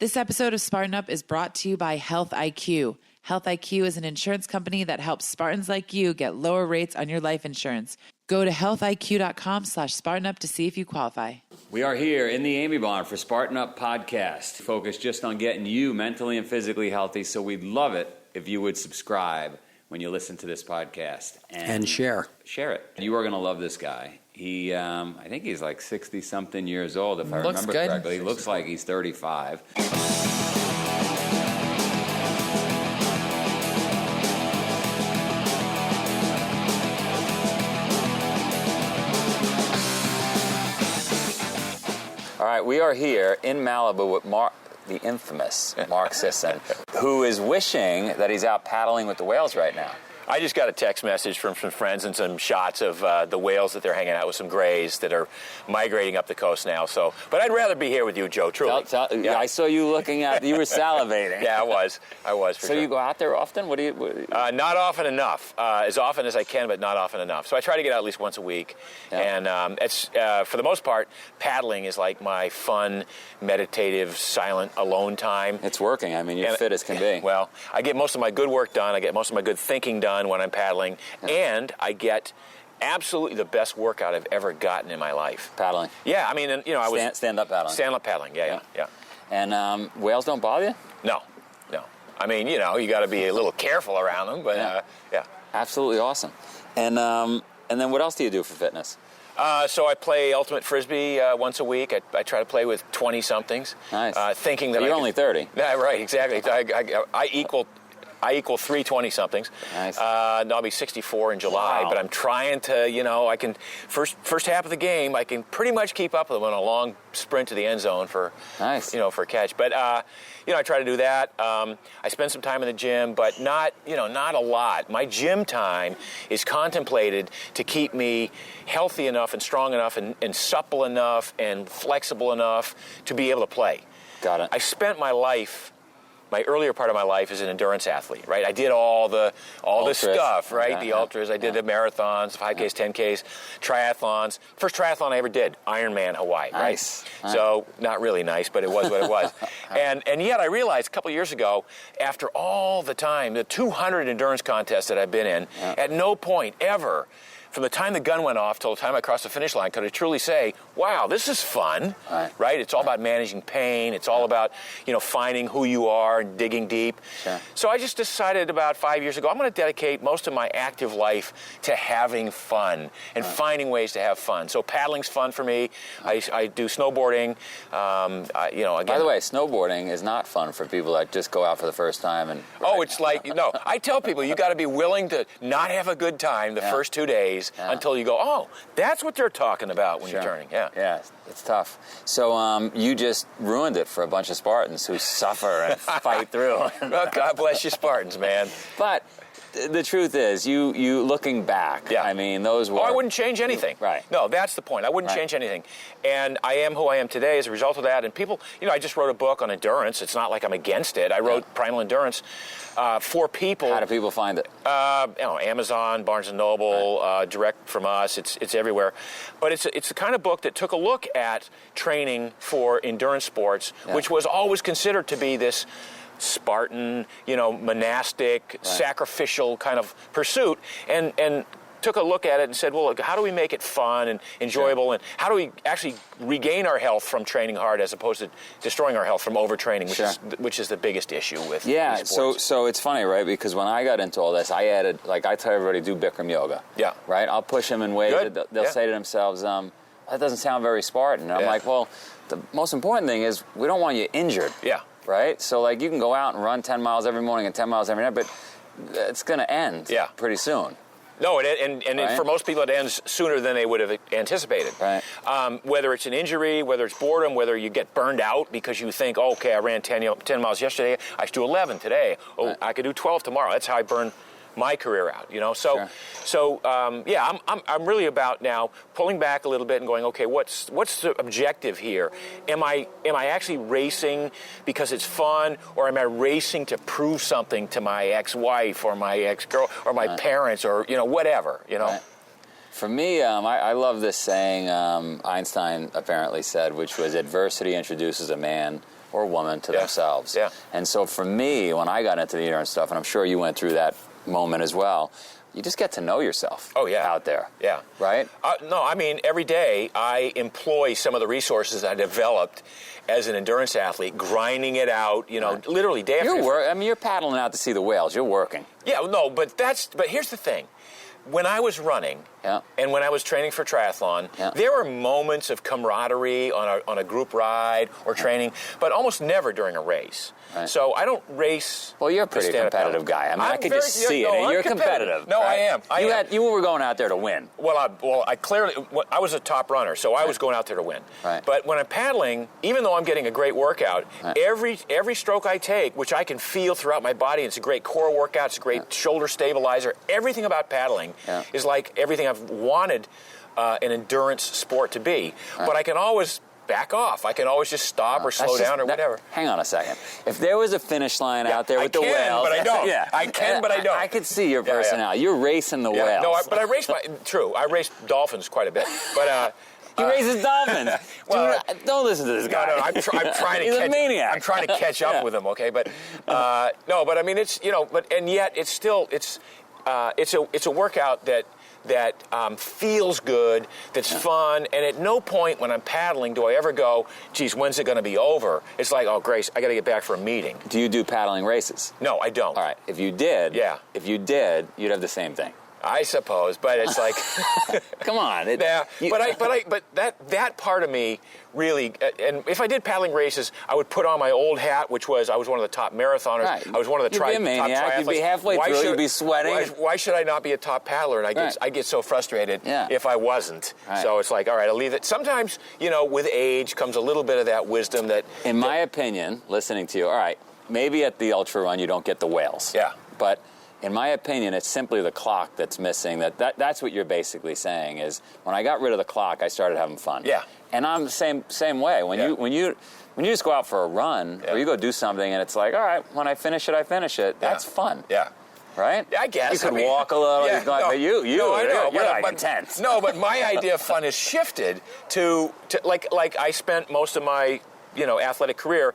This episode of Spartan Up is brought to you by Health IQ. Health IQ is an insurance company that helps Spartans like you get lower rates on your life insurance. Go to healthiq.com/SpartanUp to see if you qualify. We are here in the Amy Barn for Spartan Up podcast, focused just on getting you mentally and physically healthy. So we'd love it if you would subscribe when you listen to this podcast. And share. Share it. You are going to love this guy. He, I think he's like 60-something years old, if I remember correctly. He looks like he's 35. All right, we are here in Malibu with the infamous Mark Sisson, who is wishing that he's out paddling with the whales right now. I just got a text message from some friends and some shots of the whales that they're hanging out with, some grays that are migrating up the coast now. So, but I'd rather be here with you, Joe, truly. Yeah. I saw you looking at, you were salivating. Yeah, I was for So sure. you go out there often? Not often enough. As often as I can, but not often enough. So I try to get out at least once a week. Yeah. And it's for the most part, paddling is like my fun, meditative, silent, alone time. It's working. I mean, you're fit as can be. Well, I get most of my good work done. I get most of my good thinking done when I'm paddling, and I get absolutely the best workout I've ever gotten in my life. Paddling. Yeah, I mean, I was stand-up paddling. Stand-up paddling. Yeah. And whales don't bother you? No. I mean, you got to be a little careful around them, but yeah. Absolutely awesome. And then what else do you do for fitness? So I play ultimate Frisbee once a week. I try to play with 20-somethings. Nice. Thinking that you're only 30. Yeah, right, exactly. I equal 3 20-somethings. Nice. I'll be 64 in July, but I'm trying to, I can, first half of the game, I can pretty much keep up with them on a long sprint to the end zone for, for a catch. But, I try to do that. I spend some time in the gym, but not a lot. My gym time is contemplated to keep me healthy enough and strong enough and supple enough and flexible enough to be able to play. Got it. I spent my earlier part of my life as an endurance athlete, right? I did all the stuff, right? The ultras. I did the marathons, 5Ks, 10Ks, triathlons. First triathlon I ever did, Ironman, Hawaii, right? Nice. So not really nice, but it was what it was. And yet I realized a couple of years ago, after all the time, the 200 endurance contests that I've been in, at no point ever, from the time the gun went off till the time I crossed the finish line, could I truly say, wow, this is fun, right? It's all about managing pain. It's all about, finding who you are and digging deep. Sure. So I just decided about 5 years ago, I'm going to dedicate most of my active life to having fun and finding ways to have fun. So paddling's fun for me. I do snowboarding. Again, by the way, snowboarding is not fun for people that just go out for the first time. It's like, I tell people you got to be willing to not have a good time the first 2 days. Until you go, oh, that's what they're talking about when you're turning. Yeah, it's tough. So you just ruined it for a bunch of Spartans who suffer and fight through. Well, God bless you, Spartans, man. But the truth is, you looking back, I mean, those were... I wouldn't change anything. Right. No, that's the point. I wouldn't change anything. And I am who I am today as a result of that. And people, I just wrote a book on endurance. It's not like I'm against it. I wrote Primal Endurance for people. How do people find it? Amazon, Barnes & Noble, direct from us. It's everywhere. But it's the kind of book that took a look at training for endurance sports, which was always considered to be this Spartan, monastic, sacrificial kind of pursuit, and took a look at it and said, well, how do we make it fun and enjoyable, and how do we actually regain our health from training hard as opposed to destroying our health from overtraining, which is the biggest issue with sports. So it's funny, right? Because when I got into all this, I added, I tell everybody, do Bikram yoga. Yeah. Right? I'll push them in ways that they'll say to themselves, that doesn't sound very Spartan. And I'm like, well, the most important thing is we don't want you injured. Yeah. Right? So, you can go out and run 10 miles every morning and 10 miles every night, but it's going to end pretty soon. No, and for most people it ends sooner than they would have anticipated. Right. Whether it's an injury, whether it's boredom, whether you get burned out because you think, okay, I ran 10 miles yesterday, I should do 11 today. I could do 12 tomorrow. That's how I burn my career out, I'm really about now pulling back a little bit and going, okay, what's the objective here? Am I actually racing because it's fun, or am I racing to prove something to my ex-wife or my ex-girl or my parents or whatever, Right. For me, I love this saying Einstein apparently said, which was, adversity introduces a man or woman to themselves. Yeah. And so for me, when I got into the endurance stuff, and I'm sure you went through that moment as well, you just get to know yourself out there. Yeah. Right? No, I mean, every day I employ some of the resources I developed as an endurance athlete, grinding it out, literally day after day. You're paddling out to see the whales. You're working. Yeah, no, but here's the thing. When I was running and when I was training for triathlon, there were moments of camaraderie on a group ride or training, but almost never during a race. Right. So I don't race. Well, you're a pretty competitive guy. I mean, I could just see it. You're competitive. No, right? I am. You were going out there to win. Well, I clearly, I was a top runner, so I was going out there to win. Right. But when I'm paddling, even though I'm getting a great workout, every stroke I take, which I can feel throughout my body, it's a great core workout, it's a great shoulder stabilizer. Everything about paddling is like everything I've wanted an endurance sport to be. Right. But I can always back off. I can always just stop or slow down or whatever. Hang on a second. If there was a finish line out there with the whales... but I don't. I can, but I don't. I could see your personality. You're racing the whales. No, but I race I race dolphins quite a bit. But he races dolphins. Well, dude, don't listen to this guy. No, I'm trying to He's a maniac. I'm trying to catch up with him, okay? But no, but I mean it's and yet it's still it's a workout that feels good, that's fun, and at no point when I'm paddling do I ever go, geez, when's it going to be over? It's like, oh, Grace, I got to get back for a meeting. Do you do paddling races? No, I don't. All right, if you did, you'd have the same thing. I suppose, but it's like, come on. But that part of me really, and if I did paddling races, I would put on my old hat, which was I was one of the top marathoners. Right. I was one of the top triathletes. You'd be halfway through. You'd be sweating. Why should I not be a top paddler? And I get so frustrated if I wasn't. Right. So it's like, all right, I'll leave it. Sometimes, with age comes a little bit of that wisdom that. In my opinion, listening to you, all right, maybe at the ultra run you don't get the whales. Yeah. But in my opinion, it's simply the clock that's missing. That's what you're basically saying is when I got rid of the clock, I started having fun. Yeah. And I'm the same way. When you just go out for a run or you go do something and it's like, all right, when I finish it, I finish it. That's fun. Yeah. Right? Yeah, I guess. You could walk a little. Yeah, but you're but intense. No, but my idea of fun has shifted to like I spent most of my athletic career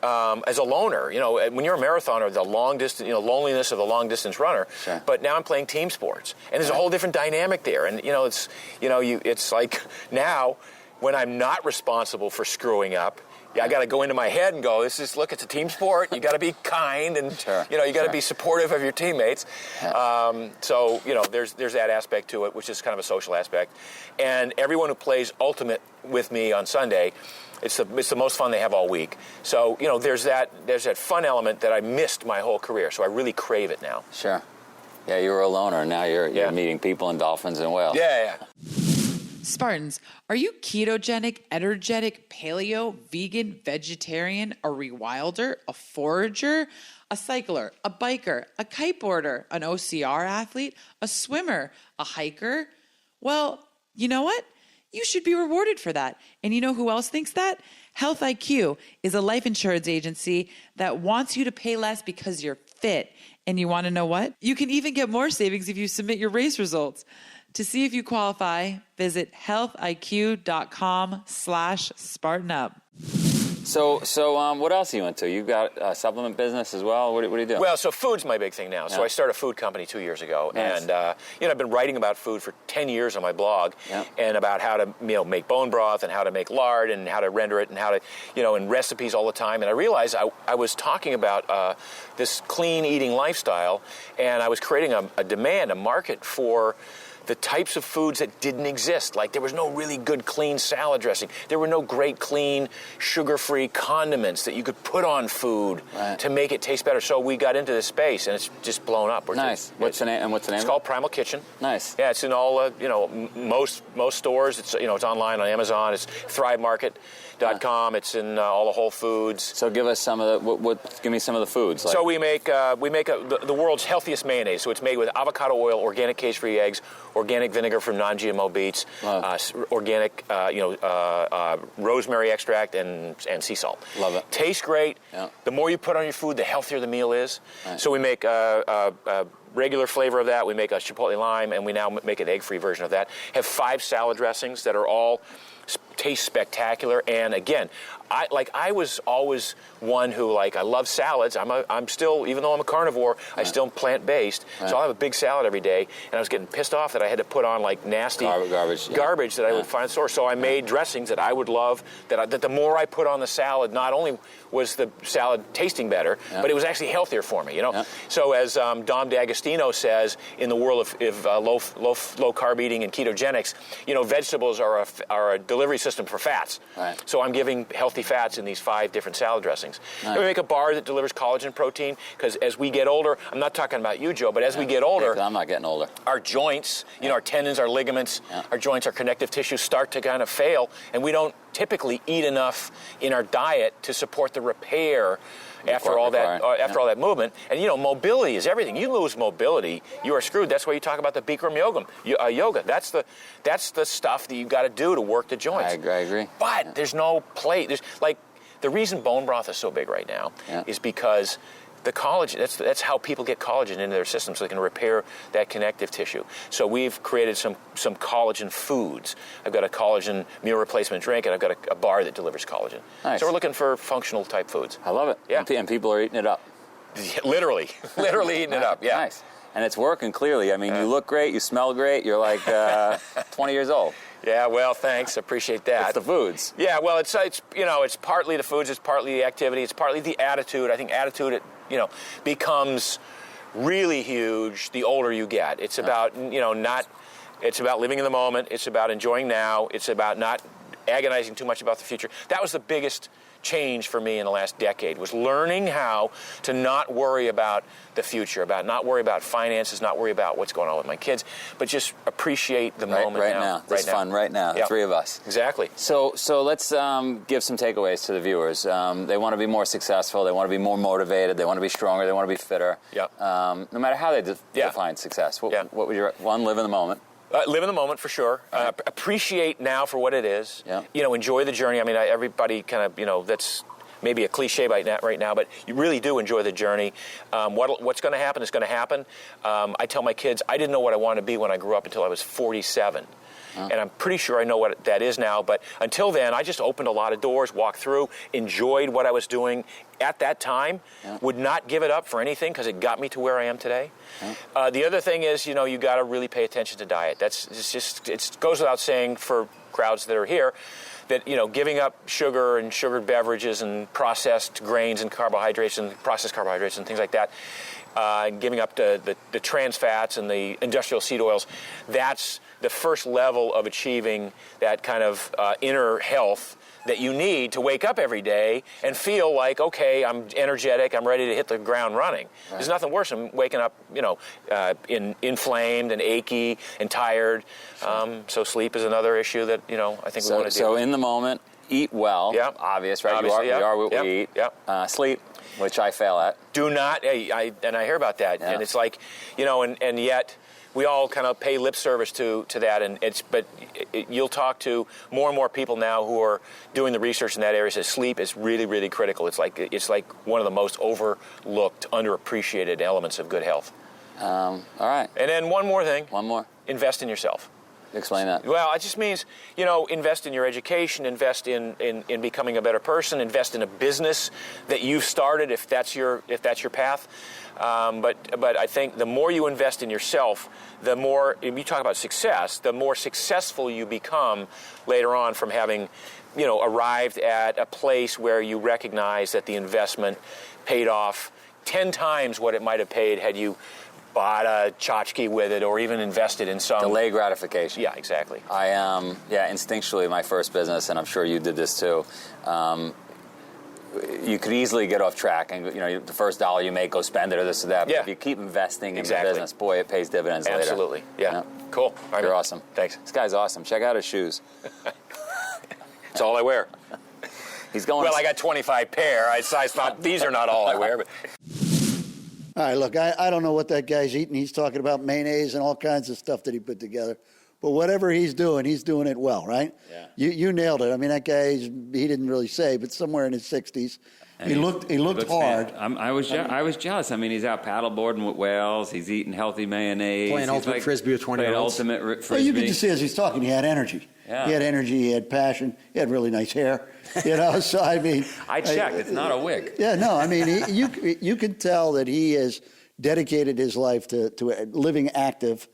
as a loner. When you're a marathoner, the long distance, loneliness of the long distance runner. Sure. But now I'm playing team sports, and there's a whole different dynamic there. And it's like now when I'm not responsible for screwing up. I got to go into my head and go, it's a team sport. You got to be kind and, you got to be supportive of your teammates. So, there's that aspect to it, which is kind of a social aspect. And everyone who plays Ultimate with me on Sunday, it's the most fun they have all week. So, there's that fun element that I missed my whole career. So I really crave it now. Sure. Yeah, you were a loner, and now you're meeting people and dolphins and whales. Yeah. Spartans, are you ketogenic, energetic, paleo, vegan, vegetarian, a rewilder, a forager, a cycler, a biker, a kiteboarder, an OCR athlete, a swimmer, a hiker? Well, you know what? You should be rewarded for that. And you know who else thinks that? Health IQ is a life insurance agency that wants you to pay less because you're fit. And you want to know what? You can even get more savings if you submit your race results. To see if you qualify, visit healthiq.com/SpartanUp. So, what else are you into? You've got a supplement business as well? What do you do? Well, so food's my big thing now. So I started a food company 2 years ago. Nice. And, I've been writing about food for 10 years on my blog and about how to, make bone broth and how to make lard and how to render it and how to, and recipes all the time. And I realized I was talking about this clean eating lifestyle, and I was creating a market for the types of foods that didn't exist. Like there was no really good clean salad dressing. There were no great clean sugar-free condiments that you could put on food to make it taste better. So we got into this space and it's just blown up. Nice. What's the name? It's called Primal Kitchen. Nice. Yeah, it's in all most stores. It's it's online on Amazon. It's ThriveMarket.com. It's in all the Whole Foods. So give us some of the give me some of the foods. So we make the world's healthiest mayonnaise. So it's made with avocado oil, organic case-free eggs, organic vinegar from non-GMO beets, organic rosemary extract and sea salt. Love it. Tastes great. Yeah. The more you put on your food, the healthier the meal is. Right. So we make a regular flavor of that. We make a chipotle lime, and we now make an egg-free version of that. Have 5 salad dressings that are all taste spectacular. And again, I was always one who, I love salads. I'm still, even though I'm a carnivore, I still am plant-based. So I'll have a big salad every day, and I was getting pissed off that I had to put on nasty garbage that I would find at the store. So I made dressings that I would love, that the more I put on the salad, not only was the salad tasting better, but it was actually healthier for me, So as Dom D'Agostino says, in the world of low carb eating and ketogenics, vegetables are a delivery system for fats. Right. So I'm giving healthy fats in these 5 different salad dressings. Right. We make a bar that delivers collagen protein, because as we get older, I'm not talking about you, Joe, but as we get older, I'm not getting older. Our joints, our tendons, our ligaments, our joints, our connective tissue start to kind of fail, and we don't typically eat enough in our diet to support the repair after all that movement. And mobility is everything. You lose mobility, you are screwed. That's why you talk about the Bikram yoga. That's the stuff that you got to do to work the joints. I agree. But there's no plate. There's the reason bone broth is so big right now is because the collagen, that's how people get collagen into their system, so they can repair that connective tissue. So we've created some collagen foods. I've got a collagen meal replacement drink, and I've got a bar that delivers collagen. Nice. So we're looking for functional type foods. I love it. Yeah. And people are eating it up. Literally eating it up. Yeah. Nice. And it's working clearly. I mean, you look great, you smell great, you're like 20 years old. Yeah, well, thanks. Appreciate that. It's the foods. Yeah, well, it's partly the foods, it's partly the activity, it's partly the attitude. I think attitude, becomes really huge the older you get. It's about, it's about living in the moment. It's about enjoying now. It's about not agonizing too much about the future. That was the biggest change for me in the last decade, was learning how to not worry about the future, not worry about finances, not worry about what's going on with my kids, but just appreciate the moment right now. It's fun right now, the three of us. Exactly. So let's give some takeaways to the viewers. They want to be more successful, they want to be more motivated, they want to be stronger, they want to be fitter. Yep. No matter how they define success. What would you, live in the moment? Live in the moment, for sure. Appreciate now for what it is. Yeah. Enjoy the journey. I mean, everybody kind of, that's maybe a cliche right now, but you really do enjoy the journey. What's going to happen is going to happen. I tell my kids, I didn't know what I wanted to be when I grew up until I was 47. And I'm pretty sure I know what that is now. But until then, I just opened a lot of doors, walked through, enjoyed what I was doing at that time, would not give it up for anything because it got me to where I am today. The other thing is, you got to really pay attention to diet. It goes without saying for crowds that are here that, giving up sugar and sugared beverages and processed grains and carbohydrates and processed carbohydrates and things like that, giving up the trans fats and the industrial seed oils, that's the first level of achieving that kind of inner health that you need to wake up every day and feel like, okay, I'm energetic, I'm ready to hit the ground running. Right. There's nothing worse than waking up, inflamed and achy and tired. So sleep is another issue that, I think we want to deal with. So in the moment, eat well. Yep. Obvious, right? Obviously, we are what we eat. Yep. Sleep, which I fail at. Do not, and I hear about that, and it's like, and yet we all kind of pay lip service to that, but you'll talk to more and more people now who are doing the research in that area. Says sleep is really, really critical. It's like one of the most overlooked, underappreciated elements of good health. All right. And then one more thing. One more. Invest in yourself. Explain that. Well, it just means, invest in your education, invest in becoming a better person, invest in a business that you've started if that's your path. But I think the more you invest in yourself, the more, if you talk about success, the more successful you become later on from having, arrived at a place where you recognize that the investment paid off 10 times what it might have paid had you bought a tchotchke with it or even invested in some... Delay gratification. Yeah, exactly. Instinctually, my first business, and I'm sure you did this too, you could easily get off track and, the first dollar you make, go spend it or this or that. But if you keep investing in the business, boy, it pays dividends later. Absolutely. Yeah. Cool. You're awesome. Thanks. This guy's awesome. Check out his shoes. It's all I wear. He's going... Well, I got 25 pair. These are not all I wear, but... All right, look, I don't know what that guy's eating. He's talking about mayonnaise and all kinds of stuff that he put together. But whatever he's doing it well, right? Yeah. You nailed it. I mean, that guy, he didn't really say, but somewhere in his 60s. And he looked hard. I was jealous. I mean, he's out paddleboarding with whales. He's eating healthy mayonnaise. Playing ultimate Frisbee with 20-year-olds. Ultimate Frisbee. Well, you could just see as he's talking, he had energy. Yeah. He had energy, he had passion, he had really nice hair, you know. So I mean, I checked. It's not a wig. Yeah, no, I mean, you can tell that he has dedicated his life to living active,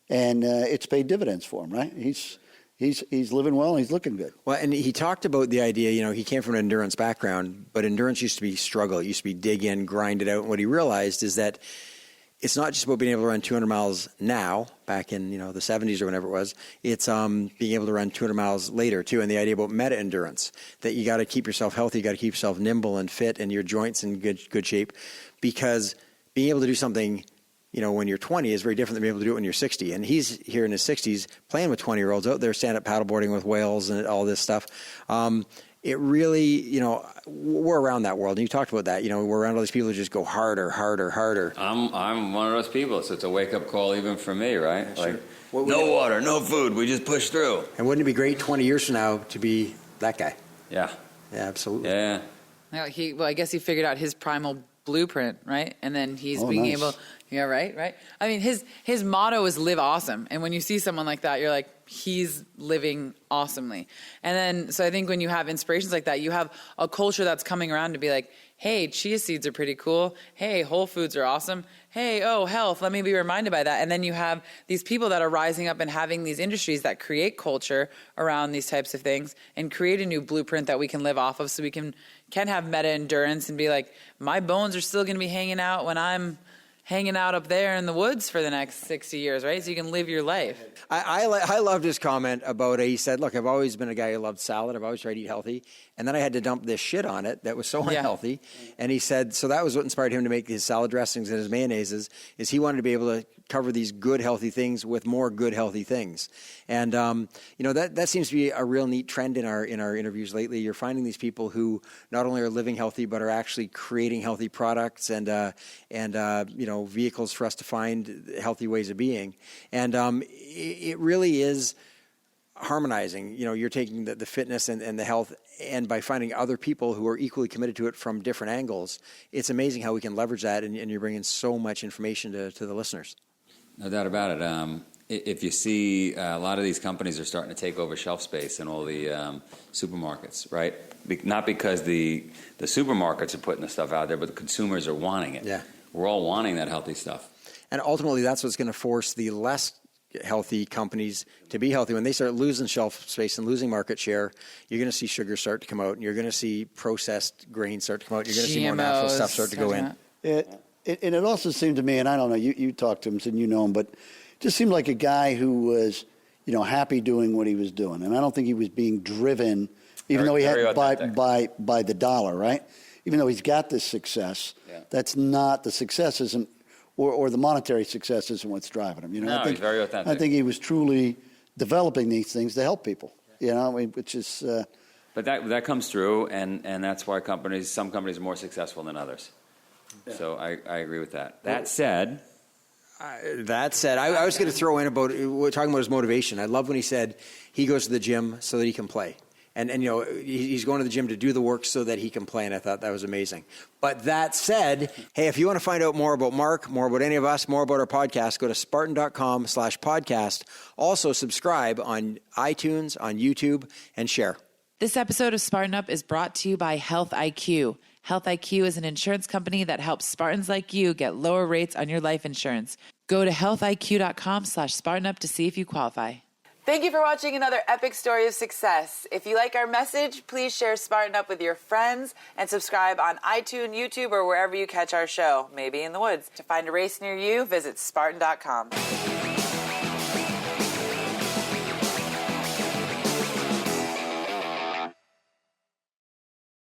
and it's paid dividends for him, right? He's living well and he's looking good. Well, and he talked about the idea, you know, he came from an endurance background, but endurance used to be struggle. It used to be dig in, grind it out. And what he realized is that it's not just about being able to run 200 miles now, back in, you know, the 70s or whenever it was. It's being able to run 200 miles later, too. And the idea about meta-endurance, that you got to keep yourself healthy, you got to keep yourself nimble and fit and your joints in good shape. Because being able to do something, you know, when you're 20 is very different than being able to do it when you're 60. And he's here in his 60s playing with 20-year-olds out there, stand-up paddleboarding with whales and all this stuff. It really, you know, we're around that world. And you talked about that. You know, we're around all these people who just go harder. I'm one of those people, so it's a wake-up call even for me, right? Sure. Like, no water, no food, we just push through. And wouldn't it be great 20 years from now to be that guy? Yeah. Yeah, absolutely. Yeah. Well, I guess he figured out his Primal Blueprint, right? And then he's being nice. able, yeah, right. I mean, his motto is live awesome. And when you see someone like that, you're like, he's living awesomely. And then, so I think when you have inspirations like that, you have a culture that's coming around to be like, hey, chia seeds are pretty cool. Hey, whole foods are awesome. Hey, oh, health, let me be reminded by that. And then you have these people that are rising up and having these industries that create culture around these types of things and create a new blueprint that we can live off of so we can have meta endurance and be like, my bones are still going to be hanging out when I'm hanging out up there in the woods for the next 60 years, right? So you can live your life. I loved his comment about it. He said, look, I've always been a guy who loved salad. I've always tried to eat healthy. And then I had to dump this shit on it that was so unhealthy. And he said, so that was what inspired him to make his salad dressings and his mayonnaises, is he wanted to be able to cover these good, healthy things with more good, healthy things. And, you know, that seems to be a real neat trend in our interviews lately. You're finding these people who not only are living healthy, but are actually creating healthy products and you know, vehicles for us to find healthy ways of being. And it really is harmonizing. You know, you're taking the fitness and the health, and by finding other people who are equally committed to it from different angles, it's amazing how we can leverage that, and you're bringing so much information to the listeners. No doubt about it. If you see a lot of these companies are starting to take over shelf space in all the supermarkets, right? Not because the supermarkets are putting the stuff out there, but the consumers are wanting it. Yeah. We're all wanting that healthy stuff. And ultimately, that's what's going to force the less healthy companies to be healthy. When they start losing shelf space and losing market share, you're going to see sugar start to come out, and you're going to see processed grains start to come out. You're going to see more natural stuff start to go in. And it also seemed to me, and I don't know, you talked to him, and you know him, but it just seemed like a guy who was, you know, happy doing what he was doing. And I don't think he was being driven, even though he had by the dollar, right? Even though he's got this success, that's not, the success isn't, or the monetary success isn't what's driving him. You know, No, he's very authentic. I think he was truly developing these things to help people, you know, I mean, which is... But that comes through, and that's why some companies are more successful than others. Yeah. So I agree with that. That said, I was going to throw in about, we're talking about his motivation. I love when he said he goes to the gym so that he can play. And you know, he's going to the gym to do the work so that he can play, and I thought that was amazing. But that said, hey, if you want to find out more about Mark, more about any of us, more about our podcast, go to spartan.com/podcast. Also subscribe on iTunes, on YouTube, and share. This episode of Spartan Up is brought to you by Health IQ. Health IQ is an insurance company that helps Spartans like you get lower rates on your life insurance. Go to healthiq.com/SpartanUp to see if you qualify. Thank you for watching another epic story of success. If you like our message, please share Spartan Up with your friends and subscribe on iTunes, YouTube, or wherever you catch our show, maybe in the woods. To find a race near you, visit Spartan.com.